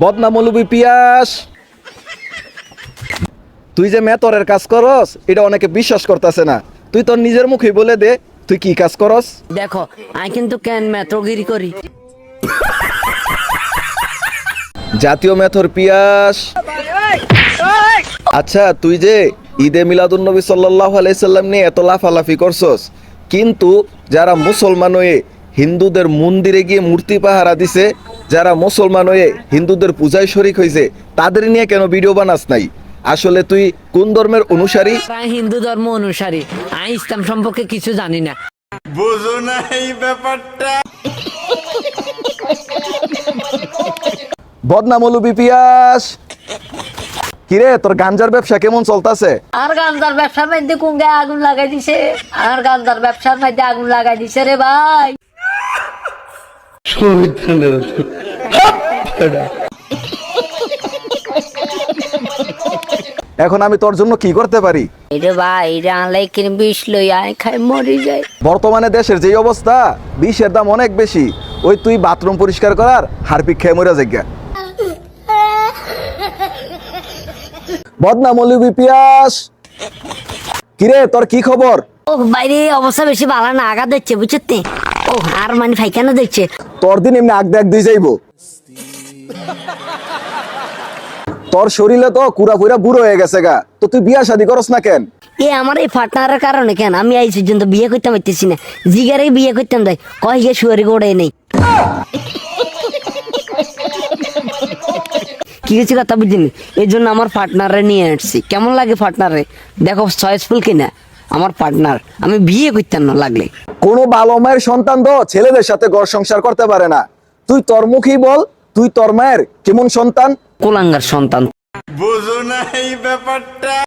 বদনা মৌলবি পিয়াস, তুই যে মেতরের কাজ করস এটা অনেকে বিশ্বাস করতেছে না। তুই তোর নিজের মুখেই বলে দে তুই কি কাজ করস। দেখো আমি কিন্তু কেন মেট্রোগিরি করি। জাতীয় মেথর পিয়াস। আচ্ছা তুই যে ঈদে মিলাদুন্নবী সাল্লাল্লাহু আলাইহি সাল্লাম নিয়ে এত লাফালাফি করছস, কিন্তু যারা মুসলমান হয়ে হিন্দুদের মন্দিরে গিয়ে মূর্তি পাহারা দিছে, যারা মুসলমান হয়ে হিন্দুদের পূজায় শরিক হয়েছে, তাদের নিয়ে কেন ভিডিও বানাস নাই? আসলে তুই কোন ধর্মের অনুসারী? আমি হিন্দু ধর্ম অনুসারী, আমি ইসলাম সম্পর্কে কিছু জানি না। বুঝো না এই ব্যাপারটা। বদনা মৌলবি পিয়াস, কিরে তোর গাঞ্জার ব্যবসা কেমন চলতেছে? আর গান্দার ব্যবসার মধ্যে কুঙ্গে আগুন লাগাই দিছে, আর গান্দার ব্যবসার মধ্যে আগুন লাগাই দিছে রে ভাই। এখন আমি তোর জন্য কি করতে পারি? এটা ভাই এটা আনলাই কিনে বিষ লই আয় খাই মরি যায়। বর্তমানে দেশের যে অবস্থা, বিষের দাম অনেক বেশি। ওই তুই বাথরুম পরিষ্কার করার হারপিক খেয়ে মরে যাইগা। বদনা মৌলবি পিয়াস, কিরে তোর কি খবর? ও বাইরে অবস্থা বেশি ভালো না, আগা দিচ্ছে বুঝতে। ও আর মানে ফাইকানো দিচ্ছে। তোর দিন এমনি আগ দেখ দিয়ে যাইব। তোর শরীরে তো কুড়া কুড়া বুড়ো হয়ে গেছে গা, তো তুই বিয়া শাদী করস না কেন? এ আমার এই পার্টনারের কারণে কেন আমি এই পর্যন্ত বিয়ে করতে পারতেছি না। জিগারে বিয়ে করতাম দেয় কয় গিয়ে শুয়ারি গোড়ে নেই। কি হয়েছে কথা বুঝিনি, এই জন্য আমার পার্টনারে নিয়ে আসছি। কেমন লাগে পার্টনারে? দেখো চয়েসফুল কিনা আমার পার্টনার, আমি বিয়ে করতাম না লাগলে। কোনো ভালো মায়ের সন্তান তো ছেলেদের সাথে ঘর সংসার করতে পারে না। তুই তোর মুখেই বল, তুই তোর মায়ের কেমন সন্তান? কোলাঙ্গার সন্তান। বুঝো না এই ব্যাপারটা।